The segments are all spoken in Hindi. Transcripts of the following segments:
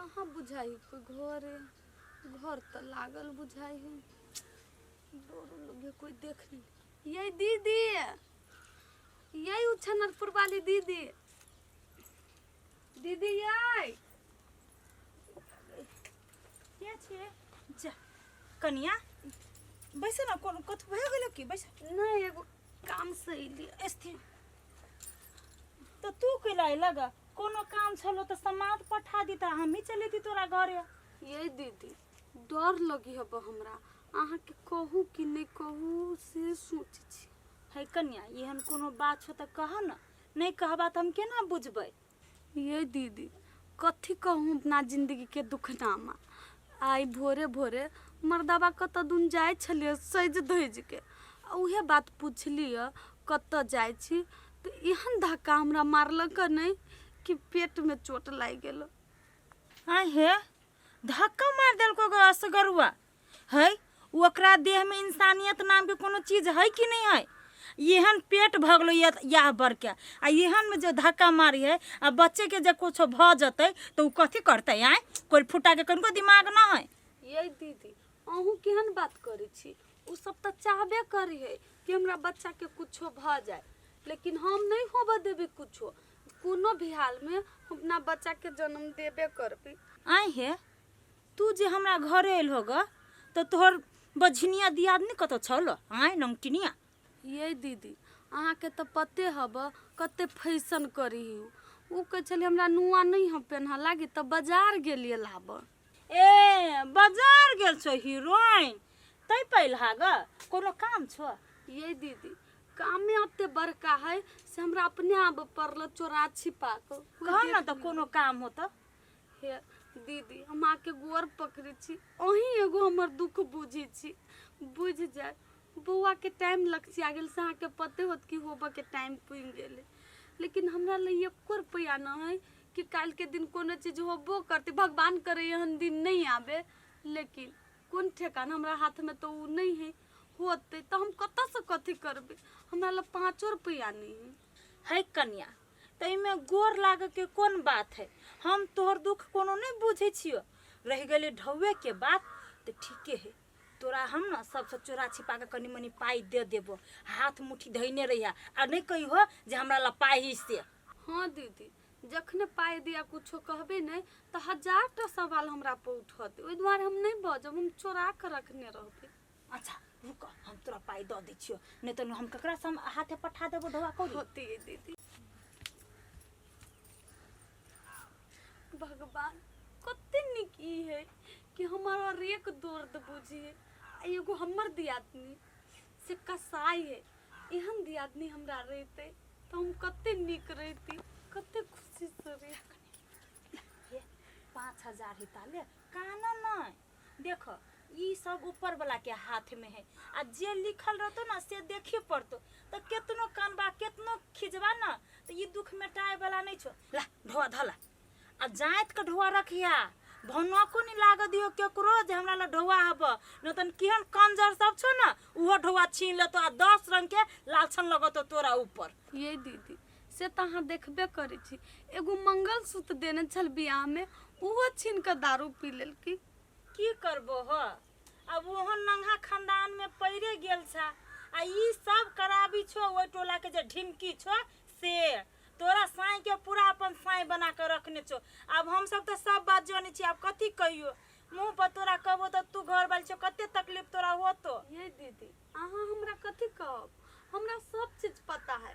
कहाँ बुझाई कोई घर तो लागल बुझाई है। डर लगे कोई देख नहीं। ये दीदी, यही उछनरपुर वाली दीदी, दीदी यही क्या छे जा कनिया बैसे ना कोन कथु भयो गेलो की बैस नहीं एगो काम से अइली स्थिर तो तू कइला लगा कोनो काम छलो तो समाद पठा दीता हम ही चले दी तोरा घरे। ये दीदी डर लगी हब हमरा, अहाँ के कहू कि नहीं कहू से सोच छी। है कन्या एहन कोनो बात हो त कह न, नहीं कहबा त हम केना बुझबै। ये दीदी कथी कहूँ अपना जिंदगी के दुखनामा। आई भोरे भोरे मर्दाबा कत दून जाय छलिए सज धज के, उहे बात पूछलिए कत जाय छी तो एहन धक्का हमरा मारलक नहीं कि पेट में चोट लाग गेल। आय हे धक्का मार देलको ग असगरुआ है, ओकरा देह में इंसानियत नाम के कोनो चीज है कि नहीं है। एहन पेट भगलो या बरके आ एहन में जो धक्का मारी है आ बच्चे के जब कुछ भ जते तो उ कथी करते आय, कोई फुटा के कनको दिमाग ना है। ये दीदी अहूँ केहन बात करी छी, उ सब तो चाहबे करी है कि हमरा बच्चा के कुछो भ जाए, लेकिन हम नहीं होबे देबे कुछो, कोनो भी हाल में अपना बच्चा के जन्म देबे करबी। आय हे तू जे हमरा घरे आइल होगा तो तोहर बझनिया दियादनी कत छल आय नंगटिनिया। ये दीदी अहाँ के तो पते हब कते फैशन करी उ कह चली हमरा नुआ नहीं हम पहना लागी तो बाजार गेलिए लाब। ए बाजार गेल छ हीरोइन तै पहिला ग कोनो काम छ। ये दीदी कामे अते बड़का है से हमरा अपने आप परल चोरा छिपा के कह न त कोनो काम हो त। हे दीदी हम आके गोर पकड़ी छी, अही एगो हमर दुख बुझी छी, बुझ जाए बउआ के टाइम लग आ गेल से अहाँ के पते होत कि होबे के टाइम पुइन गेले, लेकिन हमरा लिए एको रुपया न है कि काल के दिन कोनो चीज होबो करते, भगवान करे एहन दिन नहीं आवे, लेकिन कौन ठेकान हमरा हाथ में तो उ नहीं है होते तो हम कत से कथी करबे, हमरा ला 5 रुपया नहीं है। है कन्या तै में गोर लाग के कौन बात है, हम तोहर दुख कोनो नहीं बुझे छियो। रह गेले ढौवे के बात तो ठीके है, तोरा हम न सबसे चोरा छिपा के कनी मनी पाई दे देबो, हाथ मुट्ठी धइने रहिया आ नहीं कही हो जे हमरा ला पाई ही से। हाँ दीदी जखने पाई दिया कुछो कहबे नहीं तो 1000टा सवाल हमरा पे उठते, ओइ द्वारे हम नहीं बजब, हम चोरा के रखने रहबे। अच्छा रुक हम तोरा पाई द दै छियो, नहीं तो हम ककरा से हाथे पठा देबो ढौवा कौड़ी। होती है दीदी। भगवान कते निक ई है कि हमारा रेक दर्द बुझिए, एगो हमर दियादनी से कसाई है, एहन दियादनी हमरा रहते तो हम कते निक रहती, कते खुशी से रहती। 5000 ही ताले काना नहीं देखो ई सब ऊपर वाला के हाथ में है, आ जे लिखल रहतो ना से देखे पड़तो तो केतनो कानबा केतनो खिजबा ना तो ई दुख मिटाए वाला नहीं छो। ला ढोआ धला आ जात के ढोआ रखिया, भनको नहीं लाग दियो केकरो जे हमरा ला ढोआ हब, न तन केहन कंजर सब छो ना उहो ढोआ छीन लेतो आ 10 रंग के लालछन लगतो तोरा ऊपर। ये दीदी से तो अहाँ देखबे करे छी, एगो मंगलसूत्र देने छल बियाह में उहो छीन के दारू पी लेल की करबो हो। अब ओहन नंगा खानदान में पैरे गेल छा आ ई सब कराबी छो ओइ टोला के जे ढिमकी छो से तोरा साई के पूरा अपन साई बना के रखने छो। अब हम सब तो सब बात जानी छी, अब कथी कहियो मुंह पर तोरा कहबो तो तू घर वाली छो कते तकलीफ तोरा होतो। ये दीदी अहाँ हमरा कथी कहब, हमरा सब चीज पता है,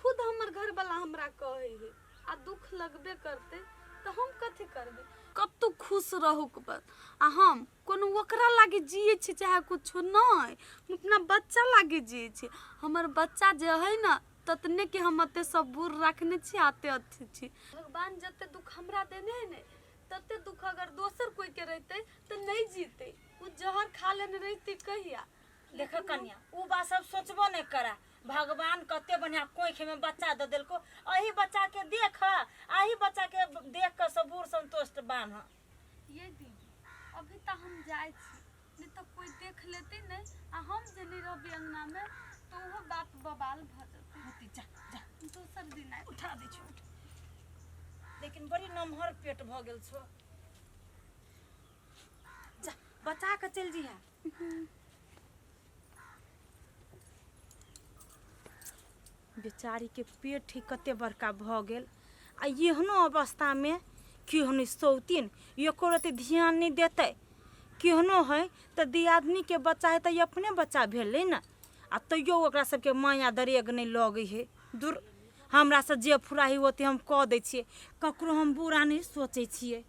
खुद हमर घर वाला हमरा कहे है आ दुख लगबे करते तो हम कथी करबे, कब खुश रहू के बस। आ हम कोनो ओकरा लागे जिए छी चाहे कुछ नहीं, अपना बच्चा लागे जिए छी, हमर बच्चा जे है ना ततने के हम अते सबूर रखने छी, आते अच्छी छी। भगवान जते दुख हमरा देने है ने तते दुख अगर दोसर कोई के रहते तो नहीं जीते, उ जहर खा लेने रहती कहिया। देख कन्या उ बात सब सोचबो नहीं करा, भगवान कते बढ़िया कोख में बच्चा दे देलको, अही बच्चा के देख आही बच्चा के देख के सबूर संतुष्ट बान। ये दीदी अभी तो हम जाए छी, नहीं तो कोई देख लेते नहीं आ हम जे नहीं रहबे अंगना में तो वो बात बवाल भ जते होती। जा जा दोसर दिन आए उठा दे छी, लेकिन बड़ी नमहर पेट भ गेल छो। बचा के चल जी है। बेचारी के पेट ही कते बड़का भ गेल आ एहनो अवस्था में केहनो सौतीन एको रति ध्यान नहीं देते। केहनो है तो दियादनी के बच्चा है तो अपने बच्चा भेलै ना आ तैयो ओकरा सबके माया दरेग नहीं लगे है। दूर हमरा से जे फुराही होते हम कह दै छियै, ककरो हम बुरा नहीं सोचे छियै।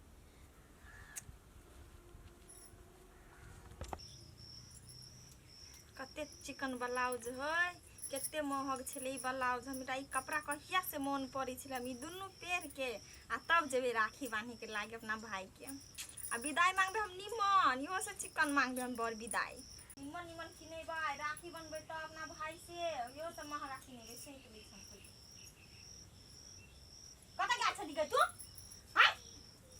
कते चिकन ब्लाउज है, केते महग छले ई ब्लाउज। हमरा ई कपड़ा कहिया से मन पड़ी छले, हम ई दुनू पेड़ के आ तब जेबे राखी बांधे के लागे अपना भाई के। आ विदाई मांगबे हम निमन, इहो से चिकन मांगबे हम बड़ विदाई। निमन निमन किनेबे, राखी बनबे त अपना भाई से, इहो से महंगा किनेबे से के बीच हम कत गेल छली गे तू? हां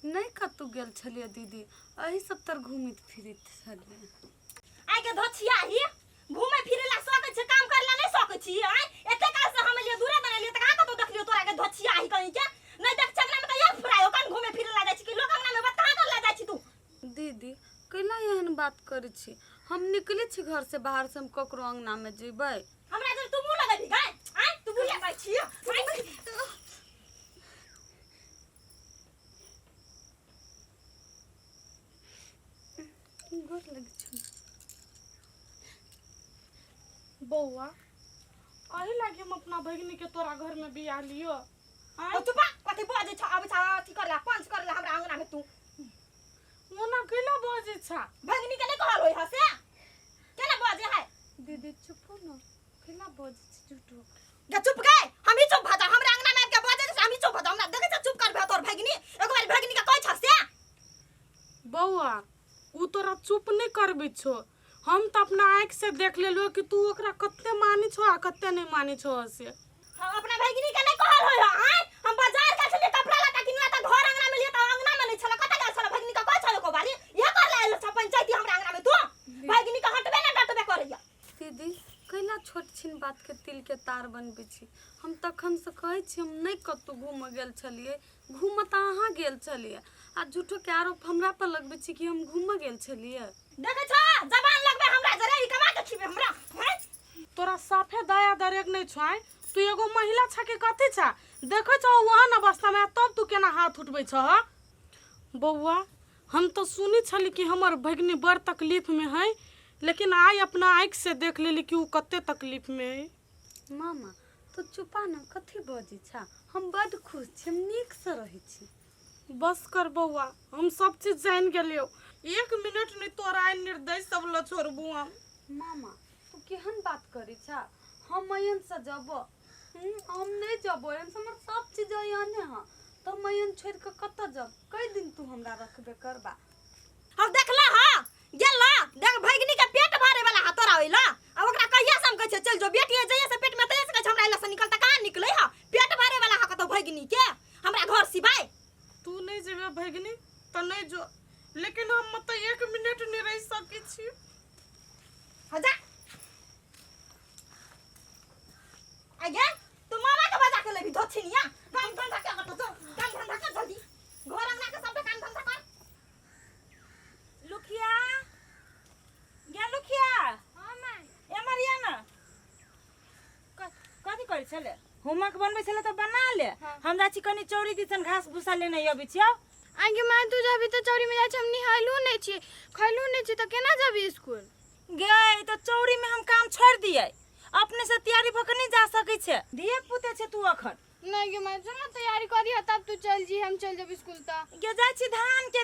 नहीं कतू गेल छलिए दीदी, एही सब तर घूमित फिरित छलिए। आइ के धोछिया ही घूमे फिरे ला सके छ, काम करला नहीं सके छी। आइ एते काल से हम लिए दूरे बना लिए त कहां कतो देखलियो तोरा के धोछिया ही कहीं के नहीं देख चगना में त एक फुरायो कन घूमे फिरे ला जाय छी कि लोग अंगना में बता कर ला जाय छी तू। दीदी कैला एहन बात करे छी? हम निकले छी घर से बाहर से, हम ककरो अंगना में जेबै? हमरा जब तू मुंह लगेबी गए, आइ तू बुलिया बाई छी। गोर लगे छी बौआ, अही लागे हम अपना भगिनी के तोरा घर में बियाह लियो। ओ तू बा कथि बजे छ, अब छ अथि करला पंच करला हमरा अंगना में तू मोना कैला बजे छ? भगिनी के नहीं कहल होई हसे केना बजे है? दीदी चुप हो ना, कैला बजे छी झूठो? गे चुप गए, हम ही चुप भ जा। हमरा अंगना में आके बजे से हम ही चुप भ जा। हमरा देखे छ चुप करबे तोर भगिनी, एक बार भगिनी के कह छ से बौआ उ तोरा चुप नहीं करबी छो। हम तो अपना आँख से देख लेलो कि तू ओकरा कत्ते मानी छो आ कत्ते नहीं मानी छो से। हम अपना भगिनी के नहीं कहल होय हां। हम बाजार का छले कपड़ा लता किनला त घर अंगना में लिए त अंगना में नहीं छला, कत गेल छला भगिनी का कह छला को बारी ये कर ले छ पंचायती हमरा अंगना में तू भगिनी का हटबे ना डटबे करैया। दीदी कैला छोट छिन बात के तिल के तार बनबे छी? हम तखन से कहै छी हम नहीं कतौ घूम गेल छलिए, घूम त अहाँ गेल छलिए आ झूठो के आरोप हमरा पर लगबे छी कि हम घूम गेल छलिए। देखे छ जबान लगबे हमरा जरे ई कमा के खिबे हमरा हैं। तोरा साफे दया दरेक नहीं छाय, तू एगो महिला छ के कथि छ? देखै छ वहन अवस्था में तब तू केना हाथ उठबै छ? बौआ हम तो सुनी छली कि हमर भगिनी बड़ तकलीफ में है, लेकिन आई अपना आँख से देख लेली कि उ कत्ते तकलीफ में है। मामा तो चुपा ना, कथी बजी छ? हम बड़ खुश छी, हम नीक से रही छी। बस कर बौआ, हम सब चीज जान गेलियो, एक मिनट नहीं तोरा निर्दय सब ल छोड़बू हम। मामा तू केहन बात करी छ? हम मयन से जबो, हम नहीं जबो, एन से हमर सब चीज याने ह, तो मयन छोड़ के कत जब? कई दिन तू हमरा रखबे करबा? हम देखला हां गेला देख भगिनी के पेट भरे वाला हा तोरा होइला। अब ओकरा कहिया से हम कहै चल जो बेटी है जइया से पेट में तइया से कहै हमरा एला से निकलता कहां निकलै हा? पेट भरे वाला हा कतो भगिनी के हमरा घर सिवाय तू नहीं जेबे भगिनी तो नहीं जो, लेकिन हम मत एक मिनट नहीं रह सकी छी। हजा आगे तू मामा के बजा के लेबी धोछिनिया काम धंधा के करत जो काम धंधा कर जल्दी घर अंगना के सब काम धंधा कर। लुखिया गे लुखिया। हां मां ए मारिया ना कथि करै छले? होमवर्क बनबै छले त बना ले। हम जा छी कनी चौरी दिसन घास भूसा लेने अबै छियौ। आगे मां तू जबी तो चौरी में जाय छ, हम निहालू नहीं छी खैलू नहीं छी त केना जबी स्कूल? गे तो चौरी में हम काम छोड़ दिए, अपने से तैयारी भक नहीं जा सकै छे। धिए पुते छे तू अखन नहीं गे मां चल तैयारी करी तब तू चल जी, हम चल जब स्कूल त। गे जाय छी धान के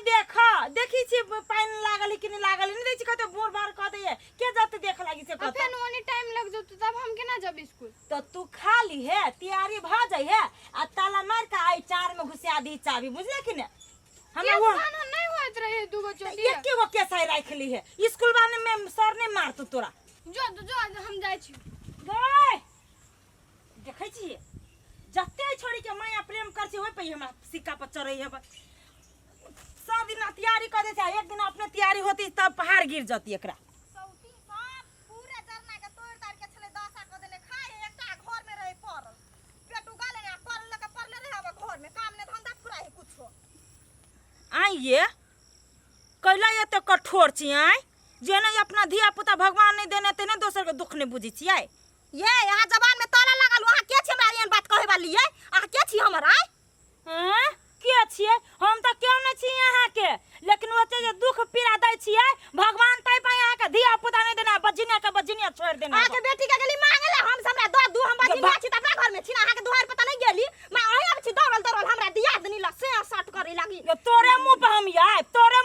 देखी छी पानी लागल कि नहीं लागल, नहीं दै छी कते बोर बार क दैए के जाते देख लागी से कत। फेन ओने टाइम लग जतो तब हम केना जब स्कूल? तो तू खाली है तैयारी भ जाई है आ ताला मार के आई 4 में घुसिया दी चाबी, बुझले कि ने? हमरा वो खाना नहीं होत रहे दुगो चोटी एक के गो केसाई राख ली है स्कूल वाले में सर ने मार तो तोरा जो हम जाय छी। गए देखै छी जत्ते छोड़ी के माया प्रेम कर छी होय पे हमरा सिक्का पर चढ़ै है। सब दिन तैयारी कर दे छै, एक दिन अपने तैयारी होती तब पहाड़ गिर जाती एकरा। सौती सब पूरे जरना के तोड़ तार के छले दशा क देने खाए एकटा घर में रहे पड़ल पेट उगाले ना पड़ल के पड़ले रहे अब घर में काम ने धंधा फुराई कुछो। आइए कैला एते कठोर छियै जे नहीं अपना धिया पुता भगवान नहीं देने तेने दोसर के दुख नहीं बुझी छियै। ये यहाँ जबान में ताला लागल वहाँ के छी हमरा एहन बात कहे वाली है अहाँ के छी हमर आय हैं के छियै हम त केओ नहीं छी यहाँ के लेकिन ओते जे दुख पीड़ा दै छियै भगवान तै पे यहाँ के धिया पुता नहीं देना बजिनिया छोड़ देना। अहाँ के बेटी के गेली मांगे ला हम हमरा दो दू हम बाजी छी त अपना घर में छी ना अहाँ के दुआर पता नहीं गेली मैं आया छी दौड़ल हमरा दिया दनी ला से सट करे लागी। तोरे मुंह पे हम आए तोरे